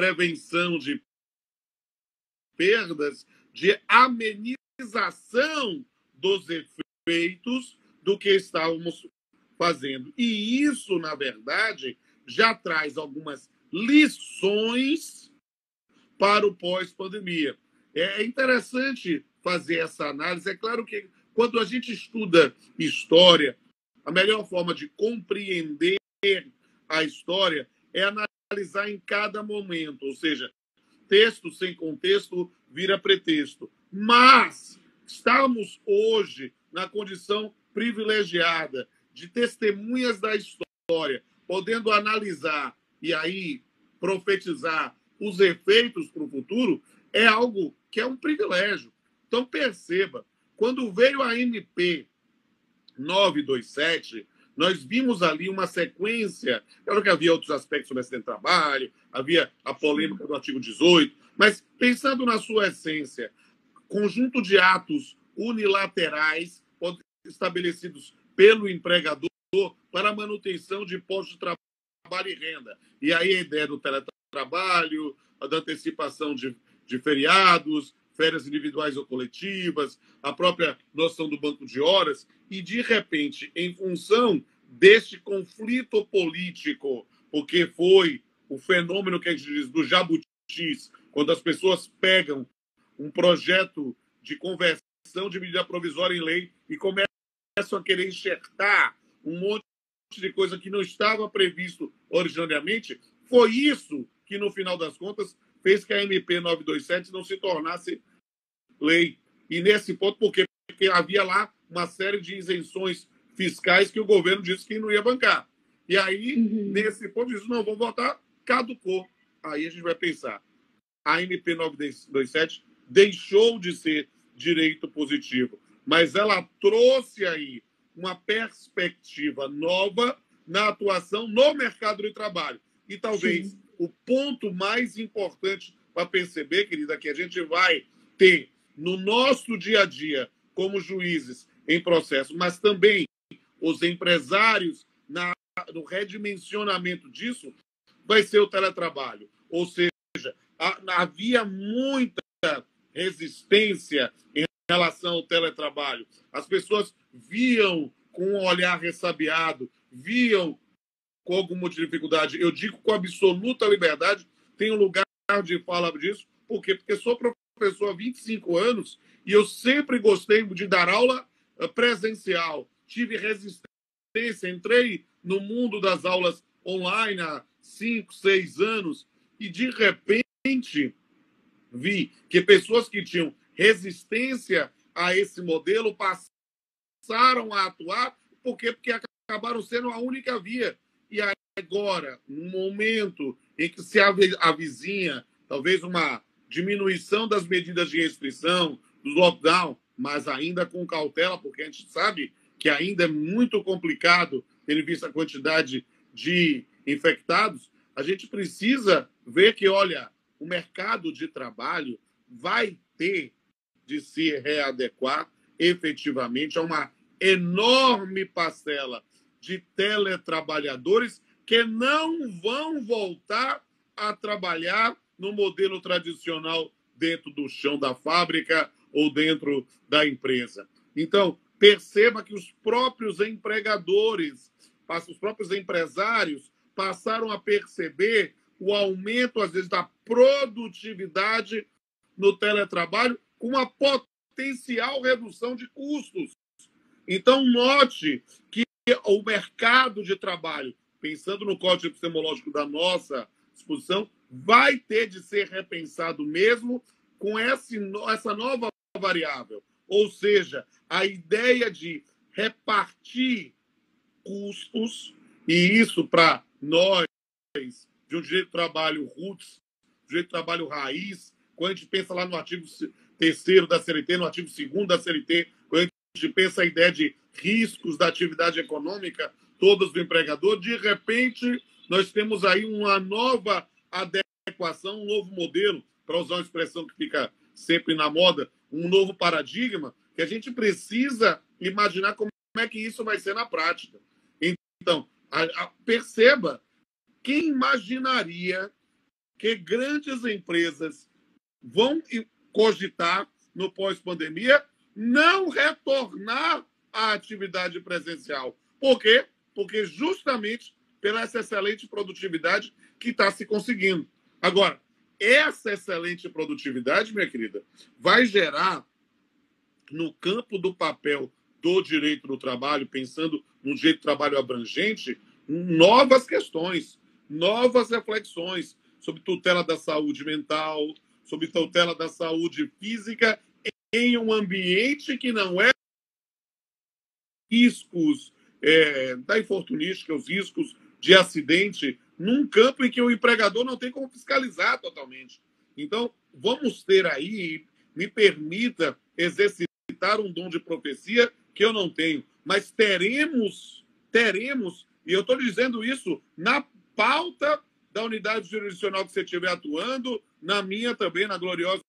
prevenção de perdas, de amenização dos efeitos do que estávamos fazendo. E isso, na verdade, já traz algumas lições para o pós-pandemia. É interessante fazer essa análise. É claro que quando a gente estuda história, a melhor forma de compreender a história é analisar em cada momento, ou seja, texto sem contexto vira pretexto. Mas estamos hoje na condição privilegiada de testemunhas da história, podendo analisar e aí profetizar os efeitos para o futuro, é algo que é um privilégio. Então, perceba, quando veio a MP 927, nós vimos ali uma sequência. Claro que havia outros aspectos sobre acidente de trabalho, havia a polêmica do artigo 18, mas pensando na sua essência, conjunto de atos unilaterais estabelecidos pelo empregador para a manutenção de postos de trabalho e renda. E aí a ideia do teletrabalho, da antecipação de feriados, férias individuais ou coletivas, a própria noção do banco de horas, e, de repente, em função deste conflito político, porque foi o fenômeno que a gente diz do jabutis, quando as pessoas pegam um projeto de conversão de medida provisória em lei e começam a querer enxertar um monte de coisa que não estava previsto originariamente, foi isso que, no final das contas, fez que a MP 927 não se tornasse lei. E nesse ponto, porque havia lá uma série de isenções fiscais que o governo disse que não ia bancar. E aí, nesse ponto, disse, não, vou votar, caducou. Aí a gente vai pensar, a MP 927 deixou de ser direito positivo, mas ela trouxe aí uma perspectiva nova na atuação no mercado de trabalho. E talvez o ponto mais importante para perceber, querida, que a gente vai ter no nosso dia a dia como juízes em processo, mas também os empresários no redimensionamento disso, vai ser o teletrabalho. Ou seja, havia muita resistência em relação ao teletrabalho. As pessoas viam com um olhar ressabiado, viam com alguma dificuldade. Eu digo com absoluta liberdade, tenho lugar de falar disso. Por quê? Porque sou professor há 25 anos e eu sempre gostei de dar aula presencial. Tive resistência, entrei no mundo das aulas online há 5, 6 anos e, de repente, vi que pessoas que tinham resistência a esse modelo passaram a atuar porque acabaram sendo a única via. E agora, no momento em que se avizinha talvez uma diminuição das medidas de restrição, do lockdown, mas ainda com cautela, porque a gente sabe que ainda é muito complicado, tendo visto a quantidade de infectados, a gente precisa ver que, olha, o mercado de trabalho vai ter de se readequar efetivamente a uma enorme parcela de teletrabalhadores que não vão voltar a trabalhar no modelo tradicional dentro do chão da fábrica ou dentro da empresa. Então, perceba que os próprios empregadores, os próprios empresários passaram a perceber o aumento, às vezes, da produtividade no teletrabalho com uma potencial redução de custos. Então, note que o mercado de trabalho, pensando no código epistemológico da nossa exposição, vai ter de ser repensado mesmo com essa nova variável. Ou seja, a ideia de repartir custos, e isso para nós, de um direito de trabalho roots, direito de trabalho raiz, quando a gente pensa lá no artigo 3º da CLT, no artigo 2º da CLT, quando a gente pensa a ideia de riscos da atividade econômica, todas do empregador, de repente nós temos aí uma nova adequação, um novo modelo, para usar uma expressão que fica sempre na moda, um novo paradigma, que a gente precisa imaginar como é que isso vai ser na prática. Então, perceba, quem imaginaria que grandes empresas vão cogitar, no pós-pandemia, não retornar à atividade presencial. Por quê? Porque justamente pela essa excelente produtividade que está se conseguindo. Agora, essa excelente produtividade, minha querida, vai gerar, no campo do papel do direito do trabalho, pensando no direito do trabalho abrangente, novas questões, novas reflexões sobre tutela da saúde mental, sobre tutela da saúde física em um ambiente que não é riscos da infortunística, os riscos de acidente, num campo em que o empregador não tem como fiscalizar totalmente. Então, vamos ter aí, me permita exercitar um dom de profecia que eu não tenho, mas teremos, e eu estou dizendo isso na pauta da unidade jurisdicional que você estiver atuando, na minha também, na gloriosa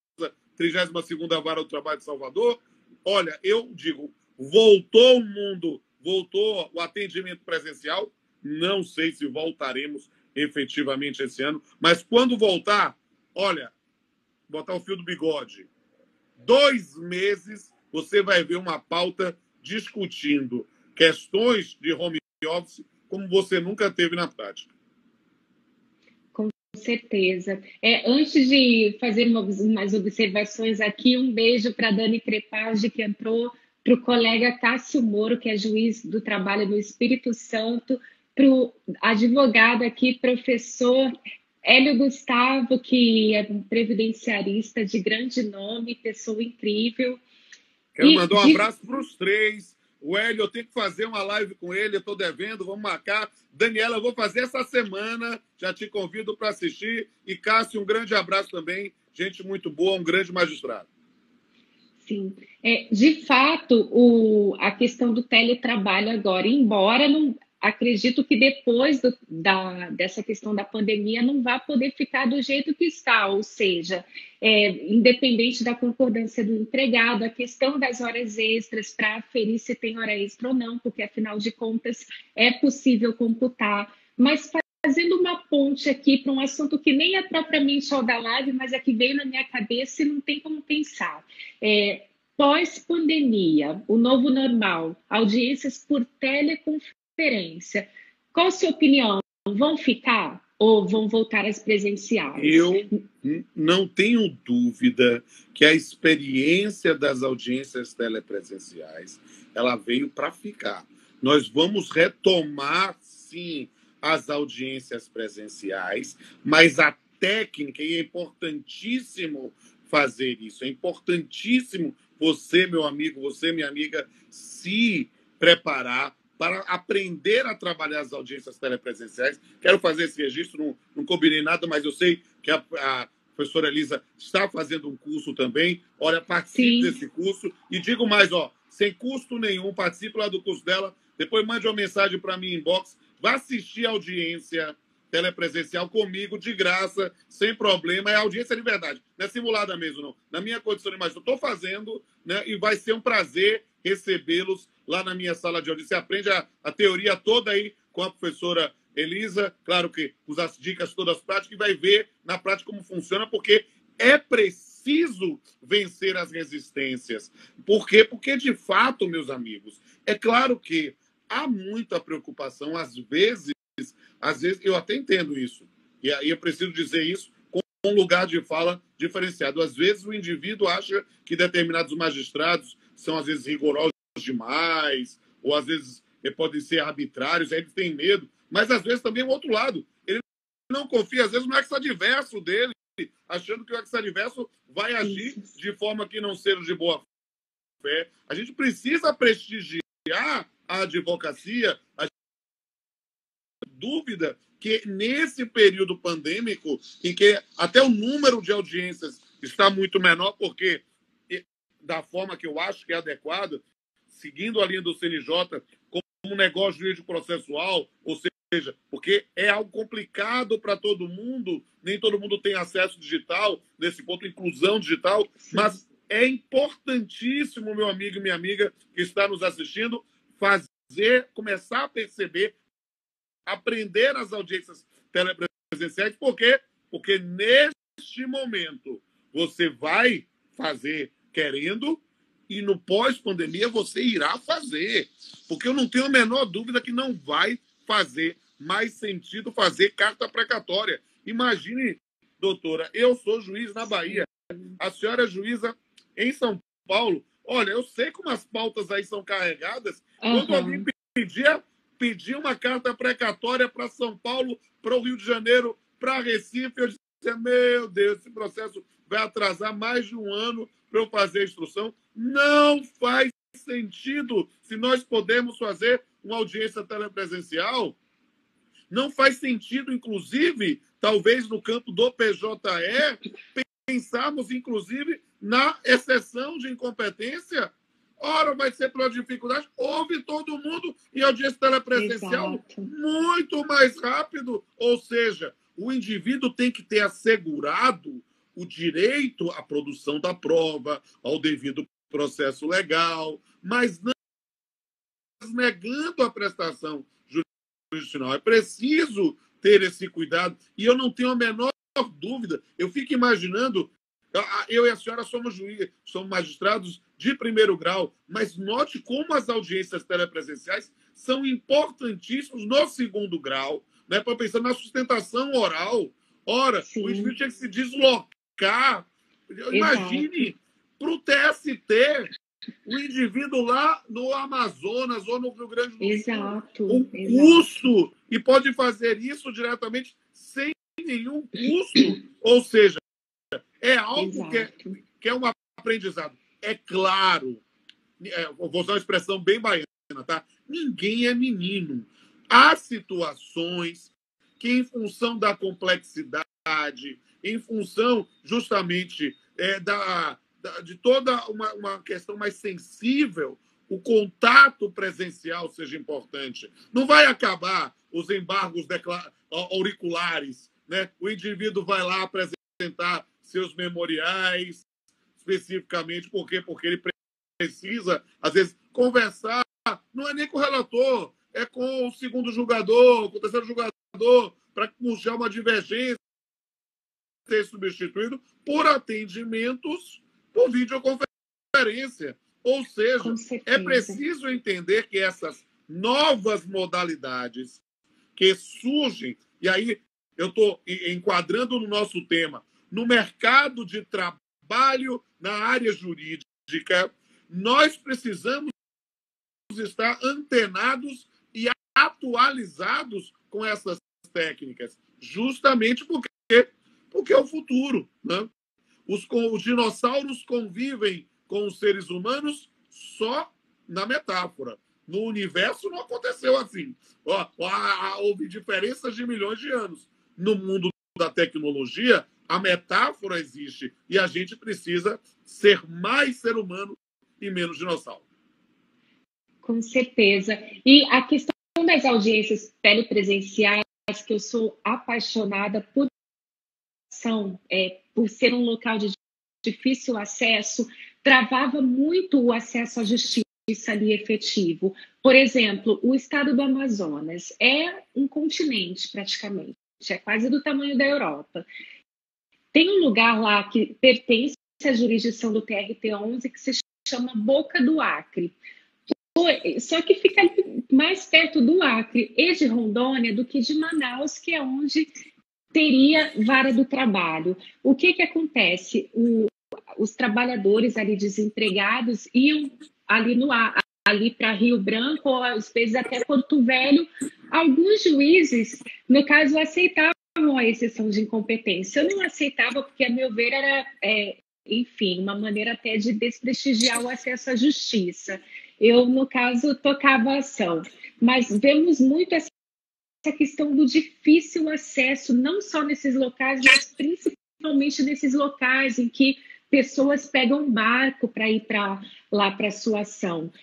32ª Vara do Trabalho de Salvador. Olha, eu digo, voltou o mundo, voltou o atendimento presencial, não sei se voltaremos efetivamente esse ano, mas quando voltar, olha, botar o fio do bigode, 2 meses você vai ver uma pauta discutindo questões de home office como você nunca teve na prática. Com certeza. Antes de fazer umas observações aqui, um beijo para a Dani Crepage, que entrou, para o colega Cássio Moro, que é juiz do trabalho no Espírito Santo, para o advogado aqui, professor Hélio Gustavo, que é um previdenciarista de grande nome, pessoa incrível. Quero mandar um abraço para os 3. O Hélio, eu tenho que fazer uma live com ele, eu estou devendo, vamos marcar. Daniela, eu vou fazer essa semana, já te convido para assistir. E Cássio, um grande abraço também, gente muito boa, um grande magistrado. Sim, de fato, a questão do teletrabalho agora, embora não acredito que depois dessa questão da pandemia não vai poder ficar do jeito que está, ou seja, independente da concordância do empregado, a questão das horas extras para aferir se tem hora extra ou não, porque afinal de contas é possível computar, mas fazendo uma ponte aqui para um assunto que nem é propriamente o da live, mas é que veio na minha cabeça e não tem como pensar. Pós-pandemia, o novo normal, audiências por teleconferência. Qual a sua opinião? Vão ficar ou vão voltar às presenciais? Eu não tenho dúvida que a experiência das audiências telepresenciais ela veio para ficar. Nós vamos retomar, sim, as audiências presenciais, mas a técnica, e é importantíssimo fazer isso, é importantíssimo você, meu amigo, você, minha amiga, se preparar para aprender a trabalhar as audiências telepresenciais. Quero fazer esse registro, não combinei nada, mas eu sei que a professora Elisa está fazendo um curso também. Olha, participe desse curso. E digo mais, sem custo nenhum, participe lá do curso dela. Depois mande uma mensagem para mim em inbox. Vá assistir a audiência telepresencial comigo, de graça, sem problema. É audiência de verdade. Não é simulada mesmo, não. Na minha condição de imagem, eu estou fazendo, né? E vai ser um prazer recebê-los lá na minha sala de audiência. Você aprende a teoria toda aí com a professora Elisa. Claro que usa as dicas todas práticas e vai ver na prática como funciona, porque é preciso vencer as resistências. Por quê? Porque, de fato, meus amigos, é claro que há muita preocupação, às vezes eu até entendo isso, e aí eu preciso dizer isso com um lugar de fala diferenciado. Às vezes o indivíduo acha que determinados magistrados são, às vezes, rigorosos demais, ou às vezes podem ser arbitrários, aí ele tem medo, mas às vezes também o outro lado, ele não confia, às vezes, no ex-adverso dele, achando que o ex-adverso vai agir de forma que não seja de boa fé. A gente precisa prestigiar a advocacia, dúvida que nesse período pandêmico, em que até o número de audiências está muito menor, porque da forma que eu acho que é adequada, seguindo a linha do CNJ, como um negócio jurídico processual, ou seja, porque é algo complicado para todo mundo, nem todo mundo tem acesso digital, nesse ponto, inclusão digital, mas é importantíssimo, meu amigo e minha amiga que está nos assistindo, começar a perceber, aprender as audiências telepresenciais, porque Porque neste momento você vai fazer querendo e no pós-pandemia você irá fazer. Porque eu não tenho a menor dúvida que não vai fazer mais sentido fazer carta precatória. Imagine, doutora, eu sou juiz na Bahia, a senhora é juíza em São Paulo. Olha, eu sei como as pautas aí são carregadas. Quando alguém pedia uma carta precatória para São Paulo, para o Rio de Janeiro, para Recife, eu dizia, meu Deus, esse processo vai atrasar mais de um ano para eu fazer a instrução. Não faz sentido. Se nós podemos fazer uma audiência telepresencial, não faz sentido, inclusive, talvez no campo do PJE, pensarmos, inclusive, na exceção de incompetência. Ora, vai ser pela dificuldade. Ouve todo mundo em audiência telepresencial. Exato. Muito mais rápido. Ou seja, o indivíduo tem que ter assegurado o direito à produção da prova, ao devido processo legal, mas não negando a prestação jurisdicional. É preciso ter esse cuidado. E eu não tenho a menor dúvida. Eu fico imaginando, eu e a senhora somos juízes, somos magistrados de primeiro grau, mas note como as audiências telepresenciais são importantíssimas no segundo grau, né, para pensar na sustentação oral. Ora, sim, o indivíduo tinha que se deslocar. Imagine, para o TST, o indivíduo lá no Amazonas ou no Rio Grande do Sul, um custo, e pode fazer isso diretamente sem nenhum custo. Ou seja, é algo que é um aprendizado. É claro, vou usar uma expressão bem baiana, tá? Ninguém é menino. Há situações que, em função da complexidade, em função justamente de toda uma questão mais sensível, o contato presencial seja importante. Não vai acabar os embargos auriculares, né? O indivíduo vai lá apresentar seus memoriais, especificamente, por quê? Porque ele precisa, às vezes, conversar, não é nem com o relator, é com o segundo julgador, com o terceiro julgador, para puxar uma divergência, ser substituído por atendimentos por videoconferência. Ou seja, é preciso entender que essas novas modalidades que surgem, e aí eu estou enquadrando no nosso tema, no mercado de trabalho na área jurídica, nós precisamos estar antenados e atualizados com essas técnicas, justamente porque é o futuro, né? Os dinossauros convivem com os seres humanos só na metáfora. No universo não aconteceu assim. Houve diferenças de milhões de anos. No mundo da tecnologia, a metáfora existe e a gente precisa ser mais ser humano e menos dinossauro. Com certeza. E a questão das audiências telepresenciais, que eu sou apaixonada por ser um local de difícil acesso, travava muito o acesso à justiça ali efetivo. Por exemplo, o estado do Amazonas é um continente praticamente, é quase do tamanho da Europa. Tem um lugar lá que pertence à jurisdição do TRT-11 que se chama Boca do Acre. Só que fica mais perto do Acre e de Rondônia do que de Manaus, que é onde teria vara do trabalho. O que acontece? Os trabalhadores ali desempregados iam ali para Rio Branco, ou às vezes até Porto Velho. Alguns juízes, no caso, aceitavam a exceção de incompetência. Eu não aceitava porque, a meu ver, era, enfim, uma maneira até de desprestigiar o acesso à justiça. Eu, no caso, tocava a ação. Mas vemos muito essa questão do difícil acesso, não só nesses locais, mas principalmente nesses locais em que pessoas pegam barco para ir lá para a sua ação.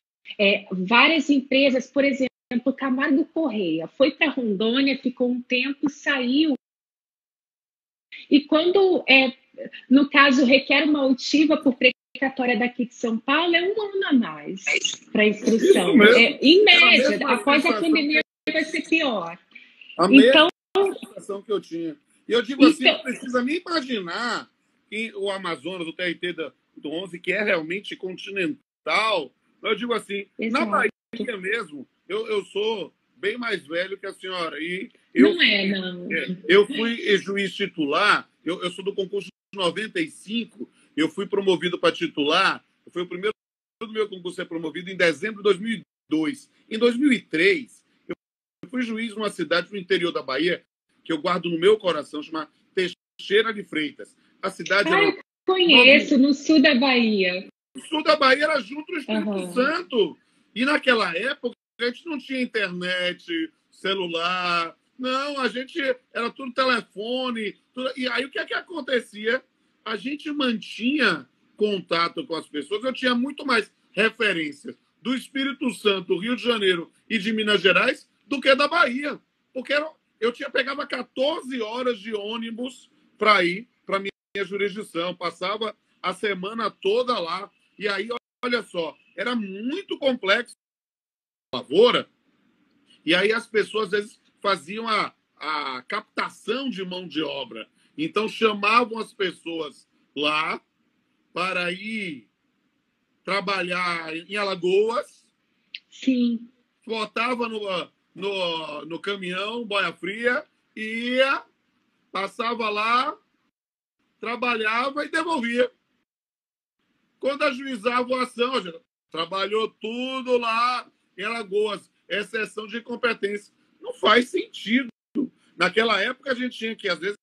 Várias empresas, por exemplo, Camargo Correia, foi para Rondônia, ficou um tempo, saiu. E quando, no caso, requer uma oitiva por precatória daqui de São Paulo, é um ano a mais para instrução. Em média, após a pandemia vai ser pior. A mesma situação que eu tinha. E eu digo assim, Então, não precisa nem imaginar que o Amazonas, o TRT do 11, que é realmente continental. Eu digo assim, na exato. Bahia mesmo, eu sou bem mais velho que a senhora. E Não é, não. eu fui juiz titular, eu sou do concurso de 95, eu fui promovido para titular, foi o primeiro do meu concurso a ser promovido em dezembro de 2002. Em 2003, eu fui juiz numa cidade no interior da Bahia, que eu guardo no meu coração, chama Teixeira de Freitas. A cidade era... Eu conheço, no sul da Bahia. O sul da Bahia era junto ao Espírito Uhum. Santo. E naquela época, a gente não tinha internet, celular. Não, a gente era tudo telefone. Tudo... E aí o que é que acontecia? A gente mantinha contato com as pessoas. Eu tinha muito mais referências do Espírito Santo, do Rio de Janeiro e de Minas Gerais do que da Bahia. Porque pegava 14 horas de ônibus para ir para minha jurisdição. Passava a semana toda lá. E aí, olha só, era muito complexo a lavoura. E aí as pessoas, às vezes, faziam a captação de mão de obra. Então, chamavam as pessoas lá para ir trabalhar em Alagoas. Sim. Botava no caminhão, boia fria, ia, passava lá, trabalhava e devolvia. Quando ajuizava a ação, trabalhou tudo lá em Alagoas, exceção de incompetência. Não faz sentido. Naquela época, a gente tinha que, às vezes,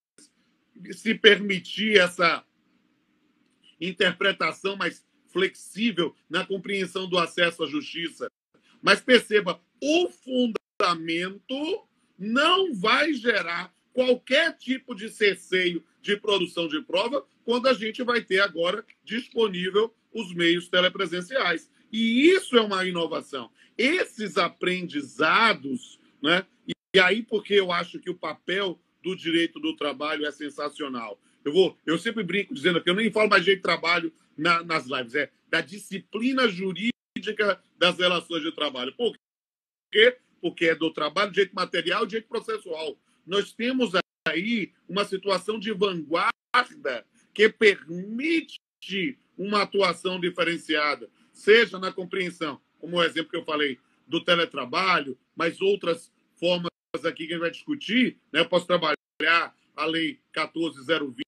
se permitir essa interpretação mais flexível na compreensão do acesso à justiça. Mas perceba, o fundamento não vai gerar qualquer tipo de cesseio de produção de prova quando a gente vai ter agora disponível os meios telepresenciais. E isso é uma inovação. Esses aprendizados, né? E aí porque eu acho que o papel do direito do trabalho é sensacional. Eu sempre brinco dizendo que eu nem falo mais de direito de trabalho nas lives, é da disciplina jurídica das relações de trabalho. Por quê? Porque é do trabalho, direito material e direito processual. Nós temos aí uma situação de vanguarda que permite uma atuação diferenciada, seja na compreensão, como o exemplo que eu falei, do teletrabalho, mas outras formas aqui que a gente vai discutir, né? Eu posso trabalhar a Lei 14.020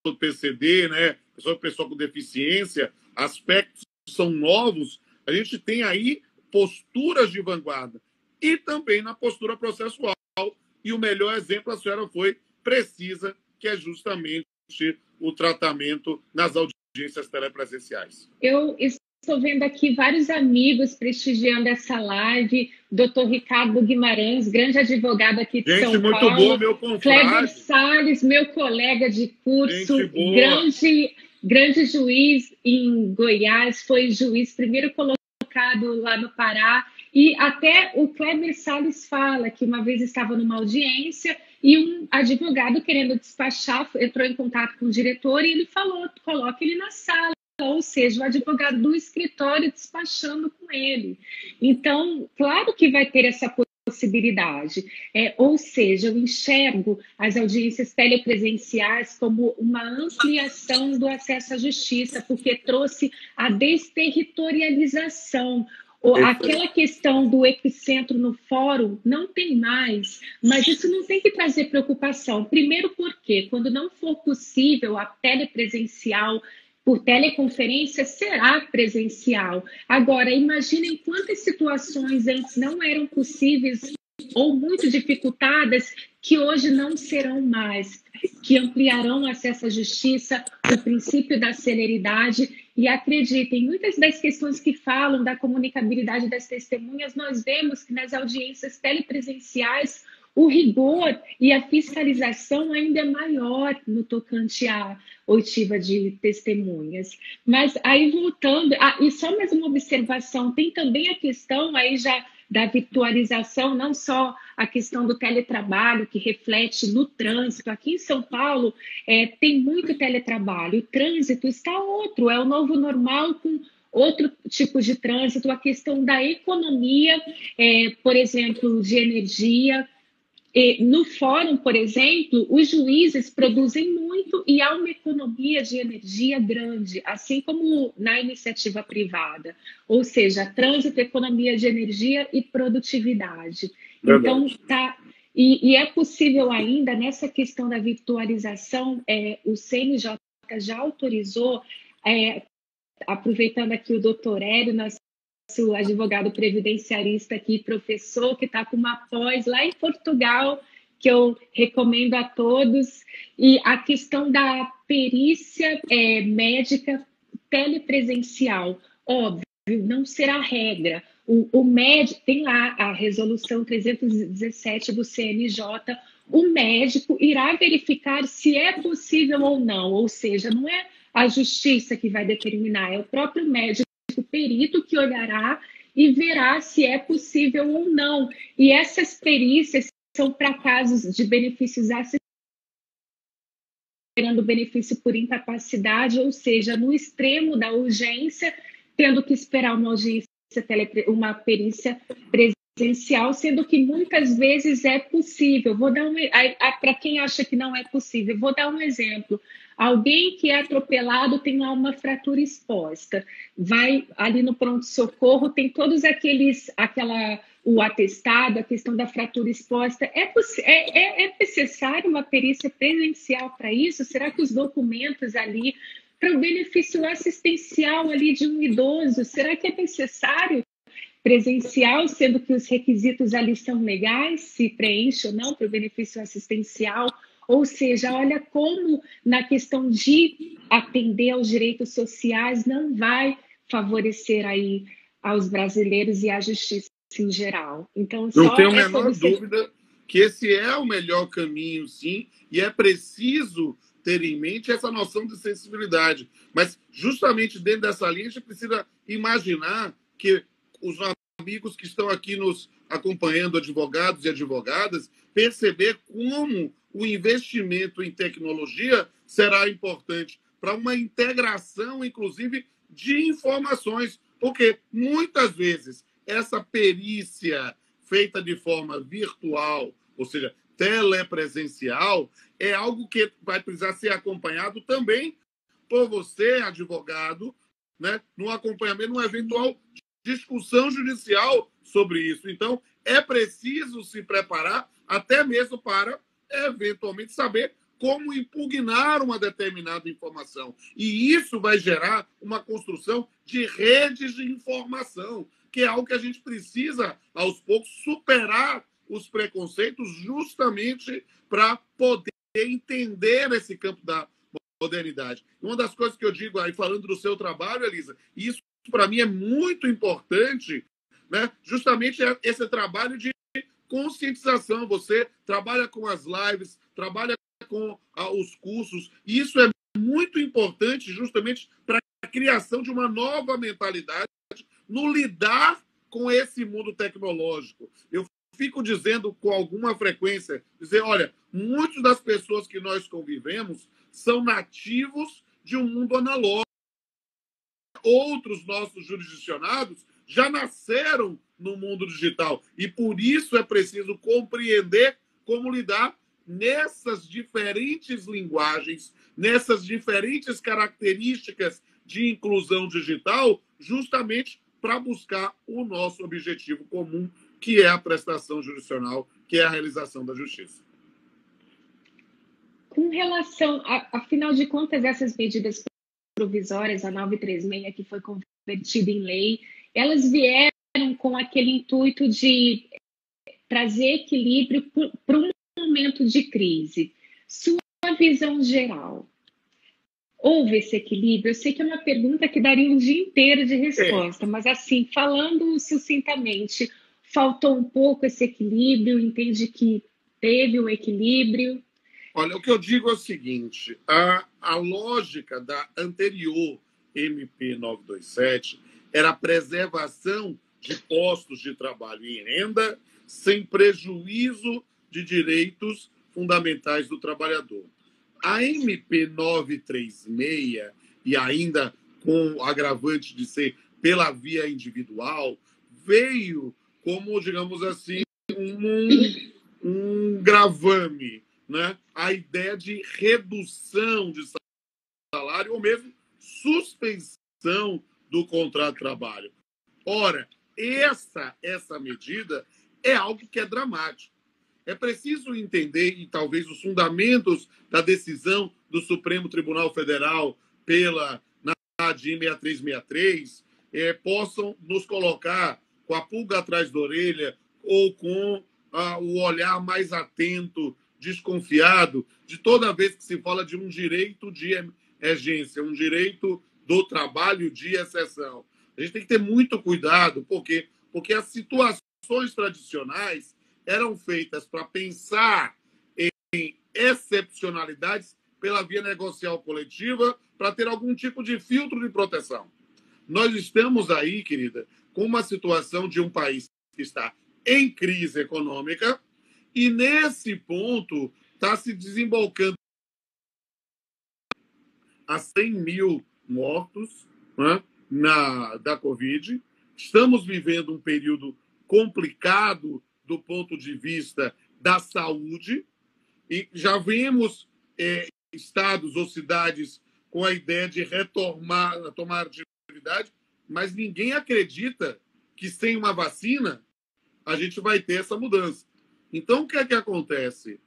do PCD, né? Pessoa com deficiência, aspectos são novos. A gente tem aí posturas de vanguarda e também na postura processual. E o melhor exemplo, a senhora foi precisa, que é justamente o tratamento nas audiências telepresenciais. Eu estou vendo aqui vários amigos prestigiando essa live. Doutor Ricardo Guimarães, grande advogado aqui de São Paulo. Gente muito boa, meu confrade. Kleber Salles, meu colega de curso, grande juiz em Goiás, foi juiz primeiro colocado lá no Pará. E até o Kleber Salles fala que uma vez estava numa audiência e um advogado querendo despachar entrou em contato com o diretor e ele falou, coloque ele na sala, ou seja, o advogado do escritório despachando com ele. Então, claro que vai ter essa possibilidade. Ou seja, eu enxergo as audiências telepresenciais como uma ampliação do acesso à justiça, porque trouxe a desterritorialização. Aquela questão do epicentro no fórum não tem mais, mas isso não tem que trazer preocupação. Primeiro porque, quando não for possível a telepresencial, por teleconferência, será presencial. Agora, imaginem quantas situações antes não eram possíveis ou muito dificultadas que hoje não serão mais, que ampliarão o acesso à justiça, o princípio da celeridade. E acreditem, muitas das questões que falam da comunicabilidade das testemunhas, nós vemos que nas audiências telepresenciais o rigor e a fiscalização ainda é maior no tocante à oitiva de testemunhas. Mas aí voltando, e só mais uma observação, tem também a questão aí já da virtualização, não só a questão do teletrabalho, que reflete no trânsito. Aqui em São Paulo tem muito teletrabalho, o trânsito está outro, é o novo normal com outro tipo de trânsito, a questão da economia, por exemplo, de energia. no fórum, por exemplo, os juízes produzem muito e há uma economia de energia grande, assim como na iniciativa privada. Ou seja, trânsito, economia de energia e produtividade. Então, tá. E é possível ainda, nessa questão da virtualização, o CNJ já autorizou, aproveitando aqui o doutor Hélio, nosso advogado previdenciarista aqui, professor, que está com uma pós lá em Portugal, que eu recomendo a todos, e a questão da perícia médica telepresencial, óbvio, não será regra. O médico, tem lá a resolução 317 do CNJ, o médico irá verificar se é possível ou não, ou seja, não é a justiça que vai determinar, é o próprio médico, o perito, que olhará e verá se é possível ou não. E essas perícias são para casos de benefícios assistenciais, gerando benefício por incapacidade, ou seja, no extremo da urgência, tendo que esperar uma audiência, uma perícia presencial, sendo que muitas vezes é possível. Vou dar para quem acha que não é possível, vou dar um exemplo. Alguém que é atropelado tem lá uma fratura exposta, vai ali no pronto-socorro, tem todos o atestado, a questão da fratura exposta. É necessário uma perícia presencial para isso? Será que os documentos ali, para o benefício assistencial ali de um idoso, será que é necessário presencial, sendo que os requisitos ali são legais, se preenche ou não para o benefício assistencial? Ou seja, olha como na questão de atender aos direitos sociais não vai favorecer aí aos brasileiros e à justiça em geral. Então, não tenho a menor dúvida que esse é o melhor caminho, sim, e é preciso ter em mente essa noção de sensibilidade. Mas, justamente dentro dessa linha, a gente precisa imaginar que os amigos que estão aqui nos acompanhando, advogados e advogadas, perceber como o investimento em tecnologia será importante para uma integração, inclusive, de informações, porque muitas vezes essa perícia feita de forma virtual, ou seja, telepresencial, é algo que vai precisar ser acompanhado também por você, advogado, né, no acompanhamento, numa eventual discussão judicial sobre isso. Então, é preciso se preparar até mesmo para, eventualmente, saber como impugnar uma determinada informação. E isso vai gerar uma construção de redes de informação, que é algo que a gente precisa, aos poucos, superar os preconceitos justamente para poder entender esse campo da modernidade. Uma das coisas que eu digo aí, falando do seu trabalho, Elisa, e isso para mim é muito importante, né? Justamente esse trabalho de conscientização. Você trabalha com as lives, trabalha com os cursos, e isso é muito importante justamente para a criação de uma nova mentalidade no lidar com esse mundo tecnológico. Eu fico dizendo com alguma frequência, olha, muitas das pessoas que nós convivemos são nativos de um mundo analógico. Outros nossos jurisdicionados já nasceram no mundo digital. E por isso é preciso compreender como lidar nessas diferentes linguagens, nessas diferentes características de inclusão digital, justamente para buscar o nosso objetivo comum, que é a prestação jurisdicional, que é a realização da justiça. Com relação, afinal de contas, essas medidas provisórias, a 936, que foi convertida em lei, elas vieram com aquele intuito de trazer equilíbrio para um momento de crise. Sua visão geral, houve esse equilíbrio? Eu sei que é uma pergunta que daria um dia inteiro de resposta, mas assim, falando sucintamente, faltou um pouco esse equilíbrio? Entende que teve um equilíbrio? Olha, o que eu digo é o seguinte, a lógica da anterior MP 927 era a preservação de postos de trabalho e renda sem prejuízo de direitos fundamentais do trabalhador. A MP 936, e ainda com o agravante de ser pela via individual, veio como, digamos assim, um um gravame, né, a ideia de redução de salário ou mesmo suspensão do contrato de trabalho. Ora, essa medida é algo que é dramático. É preciso entender, e talvez os fundamentos da decisão do Supremo Tribunal Federal na ADIM 6363 possam nos colocar com a pulga atrás da orelha ou com o olhar mais atento, desconfiado, de toda vez que se fala de um direito de emergência, um direito do trabalho de exceção. A gente tem que ter muito cuidado, porque as situações tradicionais eram feitas para pensar em excepcionalidades pela via negocial coletiva, para ter algum tipo de filtro de proteção. Nós estamos aí, querida, com uma situação de um país que está em crise econômica e, nesse ponto, está se desembolcando a 100 mil mortos, né, da Covid. Estamos vivendo um período complicado do ponto de vista da saúde e já vemos estados ou cidades com a ideia de retomar a atividade, mas ninguém acredita que sem uma vacina a gente vai ter essa mudança. Então, o que é que acontece?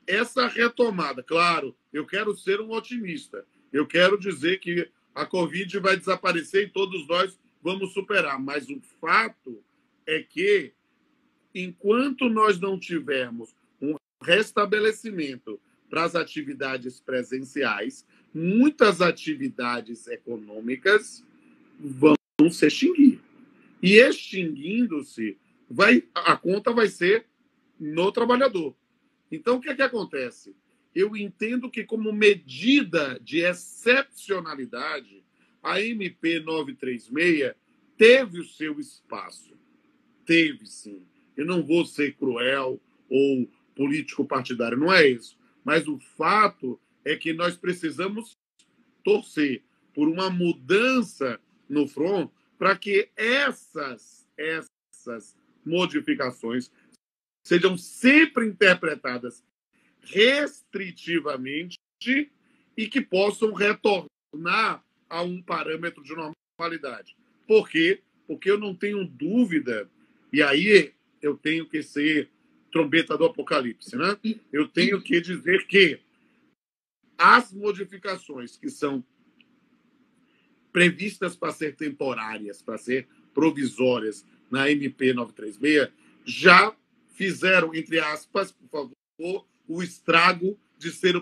Essa retomada, claro, eu quero ser um otimista, eu quero dizer que a Covid vai desaparecer e todos nós vamos superar, mas o fato é que, enquanto nós não tivermos um restabelecimento para as atividades presenciais, muitas atividades econômicas vão se extinguir. E extinguindo-se, a conta vai ser no trabalhador. Então, o que é que acontece? Eu entendo que, como medida de excepcionalidade, a MP 936 teve o seu espaço. Teve, sim. Eu não vou ser cruel ou político partidário, não é isso. Mas o fato é que nós precisamos torcer por uma mudança no front para que essas modificações sejam sempre interpretadas restritivamente e que possam retornar a um parâmetro de normalidade. Por quê? Porque eu não tenho dúvida, e aí eu tenho que ser trombeta do apocalipse, né? Eu tenho que dizer que as modificações que são previstas para ser temporárias, para ser provisórias na MP 936, já fizeram, entre aspas, por favor, o estrago de ser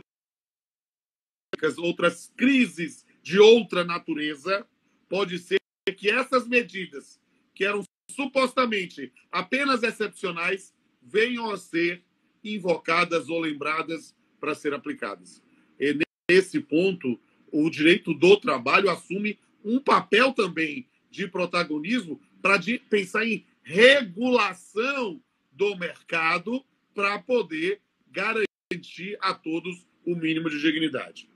outras crises de outra natureza. Pode ser que essas medidas, que eram supostamente apenas excepcionais, venham a ser invocadas ou lembradas para ser aplicadas. E, nesse ponto, o direito do trabalho assume um papel também de protagonismo para pensar em regulação do mercado para poder garantir a todos o mínimo de dignidade.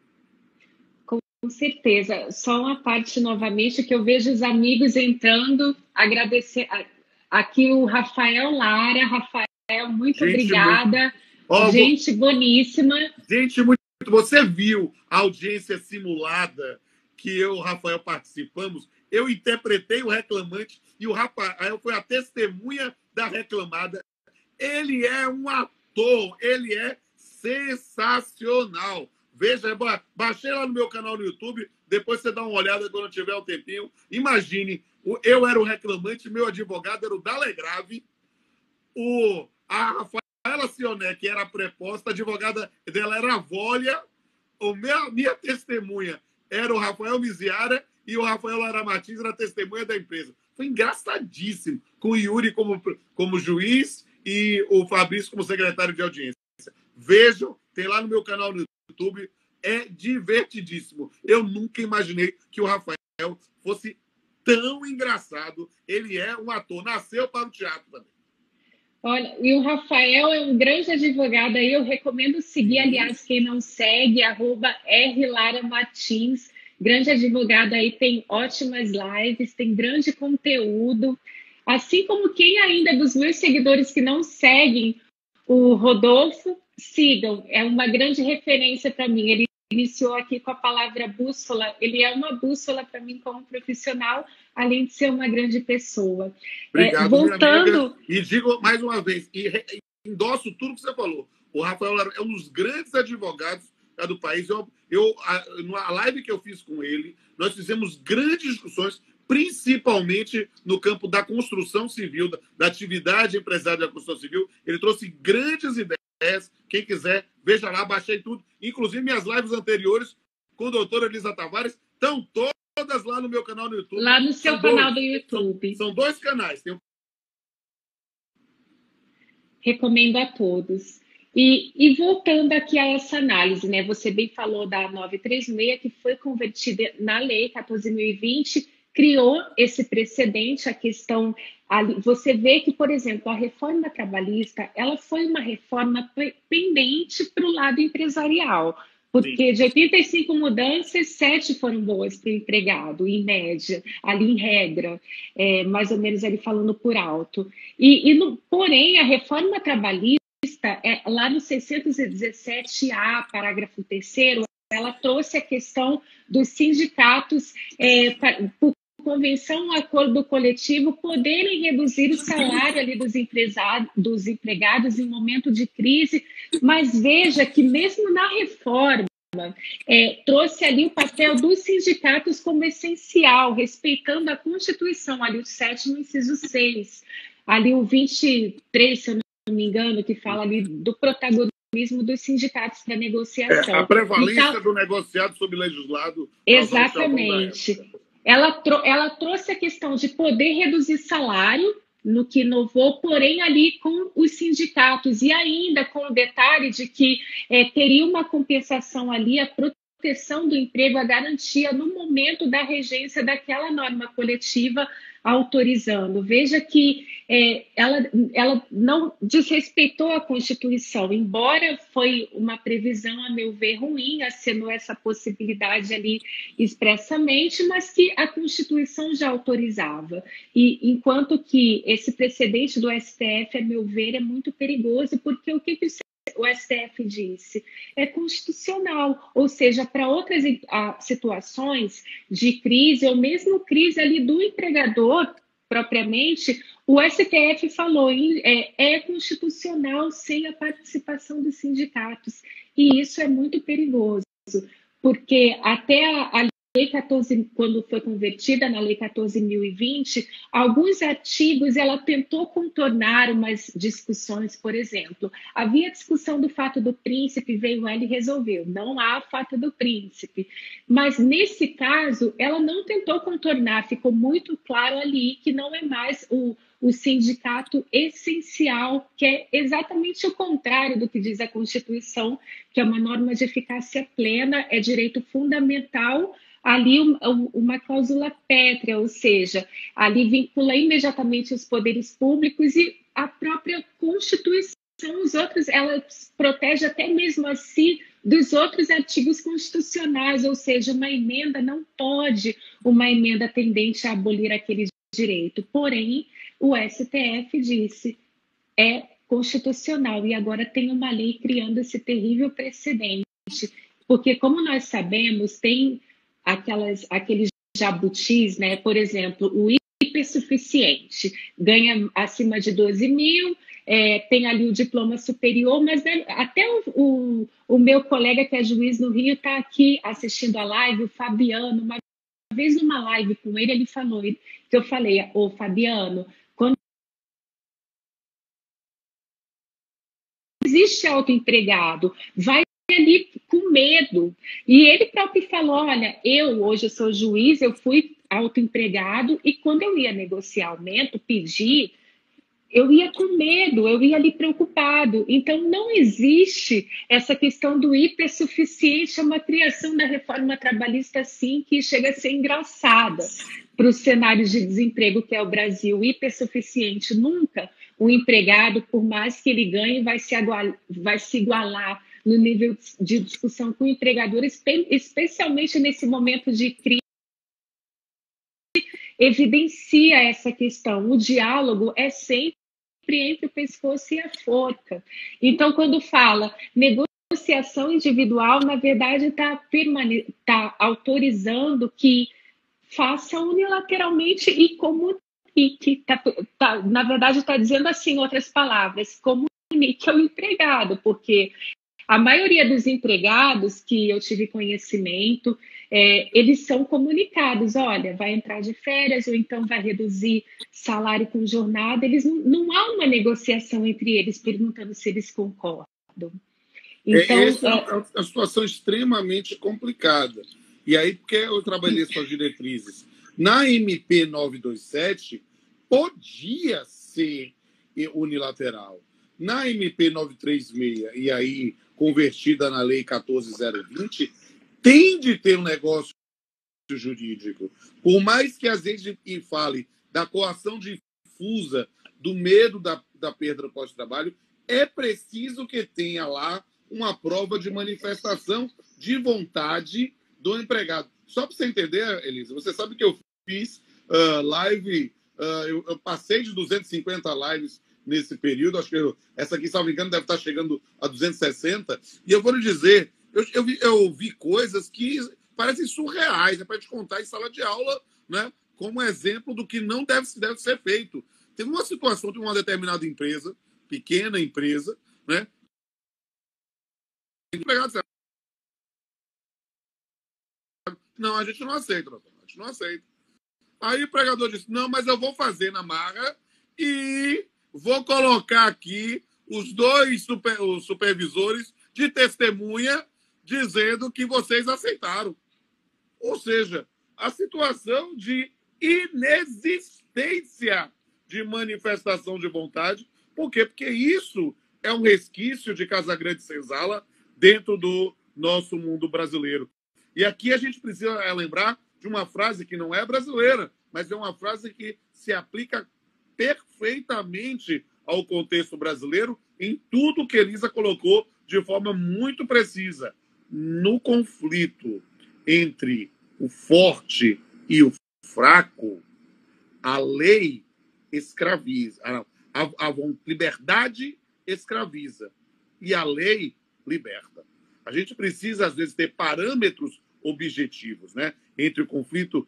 Com certeza. Só uma parte, novamente, que eu vejo os amigos entrando, agradecer aqui o Rafael Lara. Rafael, muito obrigada. Gente boníssima. Gente, muito. Você viu a audiência simulada que eu e o Rafael participamos? Eu interpretei o reclamante e o Rafael foi a testemunha da reclamada. Ele é um ator, ele é sensacional. Veja, baixei lá no meu canal no YouTube, depois você dá uma olhada quando tiver um tempinho. Imagine, eu era o reclamante, meu advogado era o Dalegrave, a Rafaela Sioné, que era a preposta, a advogada dela era a Vólia, minha testemunha era o Rafael Miziara e o Rafael Lara Martins era a testemunha da empresa. Foi engraçadíssimo, com o Yuri como juiz e o Fabrício como secretário de audiência. Vejam, tem lá no meu canal no YouTube, é divertidíssimo. Eu nunca imaginei que o Rafael fosse tão engraçado. Ele é um ator, nasceu para o teatro também. Olha, e o Rafael é um grande advogado aí, eu recomendo seguir, aliás, quem não segue, @rlaramartins, grande advogado aí, tem ótimas lives, tem grande conteúdo, assim como quem ainda dos meus seguidores que não seguem o Rodolfo, sigam, é uma grande referência para mim. Ele iniciou aqui com a palavra bússola, ele é uma bússola para mim como profissional, além de ser uma grande pessoa. Obrigado, voltando... minha amiga. E digo mais uma vez, e endosso tudo que você falou. O Rafael é um dos grandes advogados do país. Na live que eu fiz com ele, nós fizemos grandes discussões, principalmente no campo da construção civil, da atividade empresária da construção civil. Ele trouxe grandes ideias. Quem quiser, veja lá, baixei tudo. Inclusive, minhas lives anteriores com a doutora Elisa Tavares estão todas lá no meu canal no YouTube. Lá no seu canal do YouTube. São 2 canais. Recomendo a todos. E voltando aqui a essa análise, né? Você bem falou da 936, que foi convertida na Lei 14.020, criou esse precedente, a questão... Você vê que, por exemplo, a reforma trabalhista, ela foi uma reforma pendente para o lado empresarial, porque de 85 mudanças, 7 foram boas para o empregado, em média, ali em regra, mais ou menos ali falando por alto. Porém, a reforma trabalhista, lá no 617A, parágrafo 3º, ela trouxe a questão dos sindicatos, por convenção ou acordo coletivo, poderem reduzir o salário ali dos empregados em momento de crise, mas veja que mesmo na reforma, trouxe ali o papel dos sindicatos como essencial, respeitando a Constituição, ali o 7º, inciso 6, ali o 23, se eu não me engano, que fala ali do protagonismo dos sindicatos para negociação. A prevalência do negociado sobre legislado. Exatamente. Ela trouxe a questão de poder reduzir salário, no que inovou, porém ali com os sindicatos, e ainda com o detalhe de que teria uma compensação ali, a proteção do emprego, a garantia no momento da regência daquela norma coletiva autorizando. Veja que ela não desrespeitou a Constituição, embora foi uma previsão, a meu ver, ruim, acenou essa possibilidade ali expressamente, mas que a Constituição já autorizava. E enquanto que esse precedente do STF, a meu ver, é muito perigoso, porque o que o STF disse? É constitucional, ou seja, para outras situações de crise, ou mesmo crise ali do empregador, propriamente, o STF falou, é constitucional sem a participação dos sindicatos, e isso é muito perigoso, porque até a Lei 14, quando foi convertida na Lei 14.020, alguns artigos ela tentou contornar umas discussões, por exemplo, havia discussão do fato do príncipe, veio ela e resolveu, não há fato do príncipe, mas nesse caso ela não tentou contornar, ficou muito claro ali que não é mais o sindicato essencial, que é exatamente o contrário do que diz a Constituição, que é uma norma de eficácia plena, é direito fundamental, ali uma cláusula pétrea, ou seja, ali vincula imediatamente os poderes públicos e a própria Constituição, os outros, ela protege até mesmo a si dos outros artigos constitucionais, ou seja, uma emenda não pode, uma emenda tendente a abolir aquele direito. Porém, o STF disse, é constitucional, e agora tem uma lei criando esse terrível precedente, porque, como nós sabemos, tem aqueles jabutis, né? Por exemplo, o hipersuficiente ganha acima de 12 mil, tem ali o diploma superior, mas até o meu colega que é juiz no Rio está aqui assistindo a live, o Fabiano, uma vez numa live com ele falou, que eu falei, ô Fabiano, quando existe autoempregado, vai ali com medo. E ele próprio falou, olha, hoje eu sou juiz, eu fui autoempregado e quando eu ia negociar aumento, pedir, eu ia com medo, eu ia ali preocupado. Então, não existe essa questão do hipersuficiente, é uma criação da reforma trabalhista, assim, que chega a ser engraçada para os cenários de desemprego que é o Brasil. Hipersuficiente, nunca o empregado, por mais que ele ganhe, vai se igualar no nível de discussão com o empregador, especialmente nesse momento de crise, evidencia essa questão. O diálogo é sempre entre o pescoço e a forca. Então, quando fala negociação individual, na verdade, tá autorizando que faça unilateralmente e comunique. Na verdade, está dizendo assim, em outras palavras, comunique ao empregado, porque a maioria dos empregados que eu tive conhecimento, eles são comunicados, olha, vai entrar de férias ou então vai reduzir salário com jornada. Eles não há uma negociação entre eles perguntando se eles concordam. Então, essa é uma situação extremamente complicada. E aí, porque eu trabalhei essas diretrizes na MP 927, podia ser unilateral. Na MP 936, e aí convertida na Lei 14.020, tem de ter um negócio jurídico. Por mais que às vezes fale da coação difusa, do medo da perda do pós-trabalho, é preciso que tenha lá uma prova de manifestação de vontade do empregado. Só para você entender, Elisa, você sabe que eu fiz live, eu passei de 250 lives nesse período, acho que essa aqui, se não me engano, deve estar chegando a 260, e eu vou lhe dizer, eu vi coisas que parecem surreais, é para te contar em sala de aula, né, como exemplo do que não deve ser feito. Teve uma situação de uma determinada empresa, pequena empresa, né, empregado, não, a gente não aceita, doutor, a gente não aceita. Aí o empregador disse, não, mas eu vou fazer na marra e vou colocar aqui os dois os supervisores de testemunha dizendo que vocês aceitaram. Ou seja, a situação de inexistência de manifestação de vontade. Por quê? Porque isso é um resquício de Casagrande Senzala dentro do nosso mundo brasileiro. E aqui a gente precisa lembrar de uma frase que não é brasileira, mas é uma frase que se aplica perfeitamente ao contexto brasileiro em tudo que Elisa colocou de forma muito precisa. No conflito entre o forte e o fraco, a lei escraviza, a liberdade escraviza e a lei liberta. A gente precisa, às vezes, ter parâmetros objetivos, né? No conflito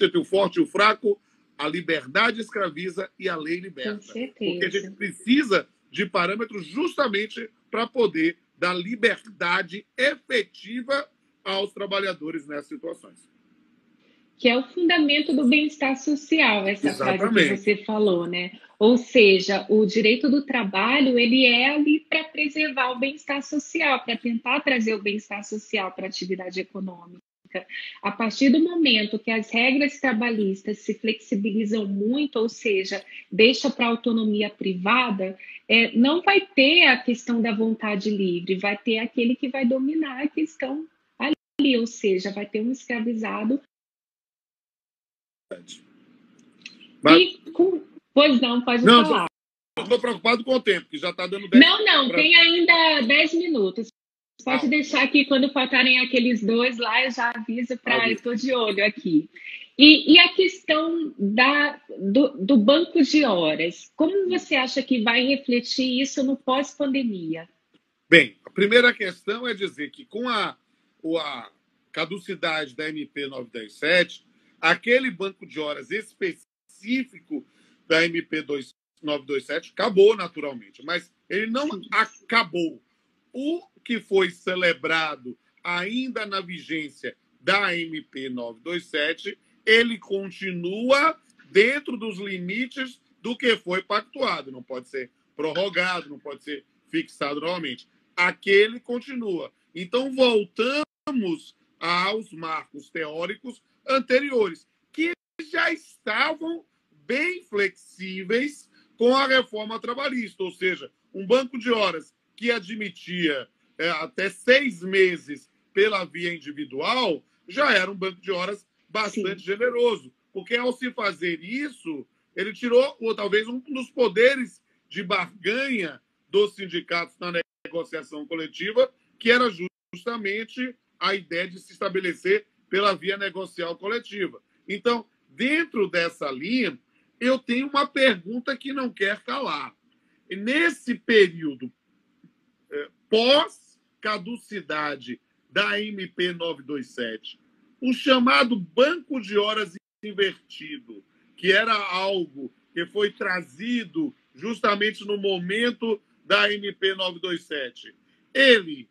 entre o forte e o fraco, a liberdade escraviza e a lei liberta. Com certeza. Porque a gente precisa de parâmetros justamente para poder dar liberdade efetiva aos trabalhadores nessas situações. Que é o fundamento do bem-estar social, essa Exatamente. frase que você falou, né? Ou seja, o direito do trabalho, ele é ali para preservar o bem-estar social, para tentar trazer o bem-estar social para a atividade econômica. A partir do momento que as regras trabalhistas se flexibilizam muito, ou seja, deixa para a autonomia privada, não vai ter a questão da vontade livre, vai ter aquele que vai dominar a questão ali, ou seja, vai ter um escravizado. Pois não, pode falar. Eu estou preocupado com o tempo, que já está dando 10 minutos. Não, tem ainda 10 minutos. Pode deixar aqui, quando faltarem aqueles dois lá, eu já aviso para... Eu estou de olho aqui. E a questão do banco de horas, como você acha que vai refletir isso no pós-pandemia? Bem, a primeira questão é dizer que com a caducidade da MP 927, aquele banco de horas específico da MP 927 acabou naturalmente, mas ele não acabou. O que foi celebrado ainda na vigência da MP 927, ele continua dentro dos limites do que foi pactuado. Não pode ser prorrogado, não pode ser fixado novamente. Aquele continua. Então, voltamos aos marcos teóricos anteriores, que já estavam bem flexíveis com a reforma trabalhista, ou seja, um banco de horas que admitia até 6 meses pela via individual, já era um banco de horas bastante generoso, porque ao se fazer isso, ele tirou talvez um dos poderes de barganha dos sindicatos na negociação coletiva, que era justamente a ideia de se estabelecer pela via negocial coletiva. Então, dentro dessa linha, eu tenho uma pergunta que não quer calar. nesse período pós-caducidade da MP 927, o chamado banco de horas invertido, que era algo que foi trazido justamente no momento da MP 927, ele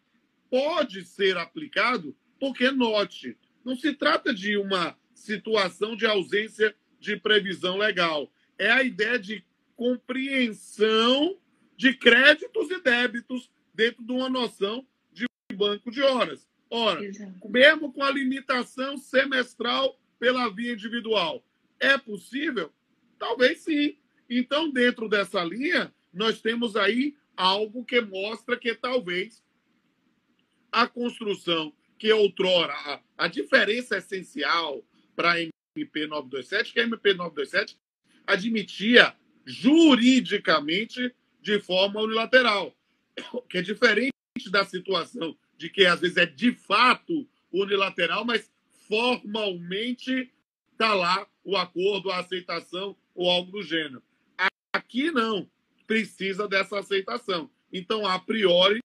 pode ser aplicado porque, note, não se trata de uma situação de ausência de previsão legal. É a ideia de compreensão de créditos e débitos dentro de uma noção de banco de horas. Ora, Exato. mesmo com a limitação semestral pela via individual, é possível? Talvez sim. Então, dentro dessa linha, nós temos aí algo que mostra que talvez a construção que outrora, a diferença essencial para a MP 927, que a MP 927 admitia juridicamente de forma unilateral, que é diferente da situação de que às vezes é de fato unilateral, mas formalmente está lá o acordo, a aceitação ou algo do gênero. Aqui não, precisa dessa aceitação. Então, a priori,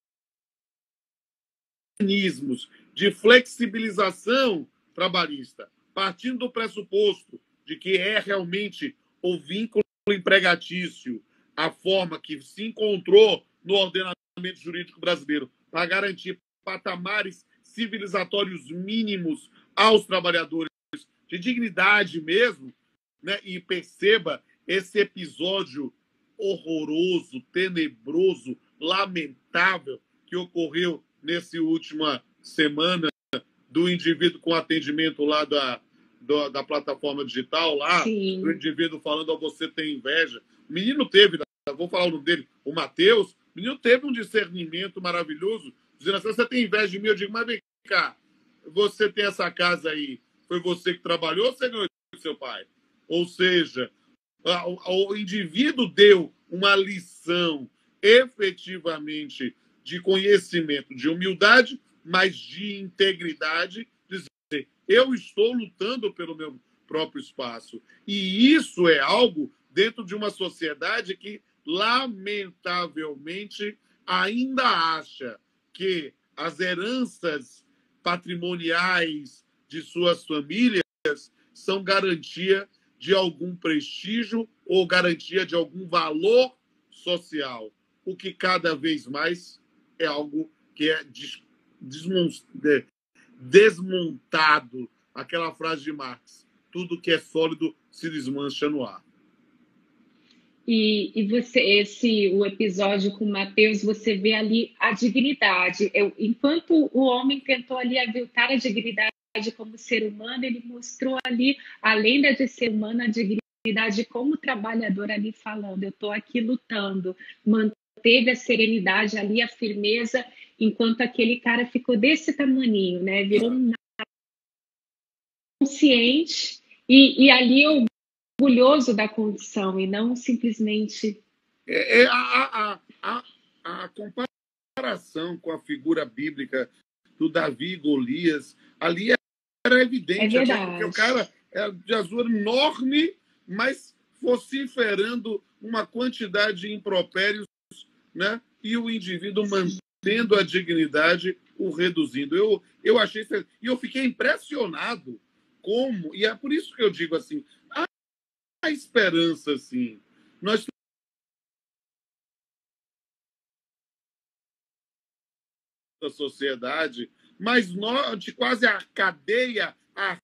mecanismos de flexibilização trabalhista, partindo do pressuposto de que é realmente o vínculo empregatício, a forma que se encontrou no ordenamento jurídico brasileiro para garantir patamares civilizatórios mínimos aos trabalhadores, de dignidade mesmo, né? E perceba esse episódio horroroso, tenebroso, lamentável que ocorreu nessa última semana do indivíduo com atendimento lá da plataforma digital, lá, Sim. do indivíduo falando, oh, você tem inveja. O menino teve, vou falar o nome dele, o Matheus, o menino teve um discernimento maravilhoso, dizendo assim, você tem inveja de mim? Eu digo, mas vem cá, você tem essa casa aí, foi você que trabalhou ou você ganhou do seu pai? Ou seja, o indivíduo deu uma lição efetivamente de conhecimento, de humildade, mas de integridade, dizer, eu estou lutando pelo meu próprio espaço. E isso é algo dentro de uma sociedade que, lamentavelmente, ainda acha que as heranças patrimoniais de suas famílias são garantia de algum prestígio ou garantia de algum valor social, o que cada vez mais é algo que é desmontado. Aquela frase de Marx, tudo que é sólido se desmancha no ar. E você, o episódio com o Matheus, você vê ali a dignidade. Enquanto o homem tentou ali aviltar a dignidade como ser humano, ele mostrou ali, além de ser humano, a dignidade como trabalhador ali falando, eu estou aqui lutando, manteve a serenidade ali, a firmeza, enquanto aquele cara ficou desse tamaninho, né? Virou um consciente e ali orgulhoso da condição e não simplesmente... A comparação com a figura bíblica do Davi e Golias, ali era evidente, até porque o cara era de azul enorme, mas vociferando uma quantidade de impropérios, né? E o indivíduo mantendo a dignidade, o reduzindo. Eu achei isso, e eu fiquei impressionado como, e é por isso que eu digo assim, há esperança, sim. Nós da sociedade, mas de quase a cadeia, a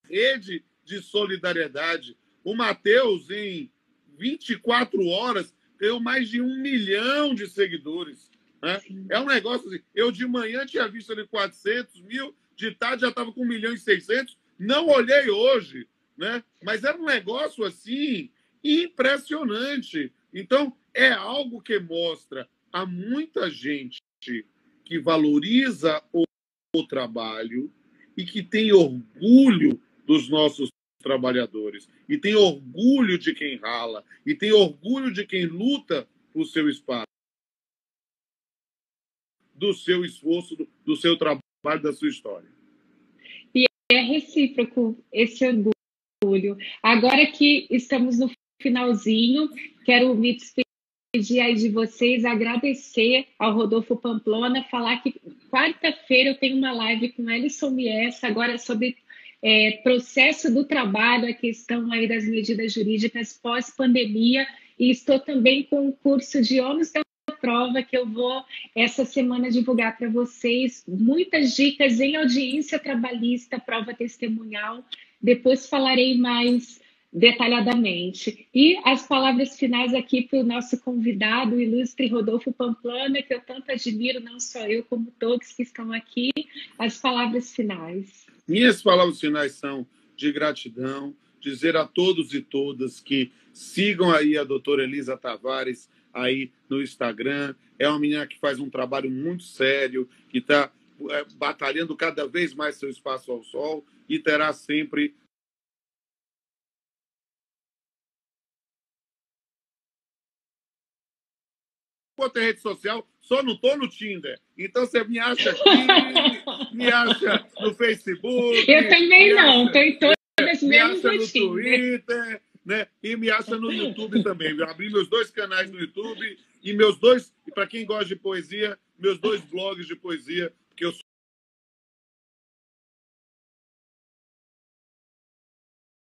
rede de solidariedade. O Matheus, em 24 horas, ganhou mais de 1 milhão de seguidores. Né? É um negócio assim. Eu de manhã tinha visto ali 400 mil, de tarde já estava com 1 milhão e 600. Não olhei hoje, né? Mas era um negócio assim impressionante. Então, é algo que mostra a muita gente que valoriza o trabalho e que tem orgulho dos nossos trabalhadores, e tem orgulho de quem rala, e tem orgulho de quem luta por seu espaço, do seu esforço, do seu trabalho, da sua história. E é recíproco esse orgulho. Agora que estamos no finalzinho, quero me despedir despedir aí de vocês, agradecer ao Rodolfo Pamplona, falar que quarta-feira eu tenho uma live com Ellison Miessa, agora sobre processo do trabalho, a questão aí das medidas jurídicas pós-pandemia, e estou também com o curso de ônus da prova que eu vou essa semana divulgar para vocês, muitas dicas em audiência trabalhista, prova testemunhal, depois falarei mais detalhadamente. E as palavras finais aqui para o nosso convidado, o ilustre Rodolfo Pamplona, que eu tanto admiro, não só eu, como todos que estão aqui, as palavras finais. Minhas palavras finais são de gratidão, dizer a todos e todas que sigam aí a doutora Elisa Tavares aí no Instagram. É uma menina que faz um trabalho muito sério, que está batalhando cada vez mais seu espaço ao sol e terá sempre... Vou ter rede social, só não estou no Tinder. Então você me acha aqui, me acha no Facebook. Eu também não, estou em todas, me menos acha no no Tinder. Twitter, né? E me acha no YouTube também. Eu abri meus 2 canais no YouTube e meus 2, e para quem gosta de poesia, meus 2 blogs de poesia, porque eu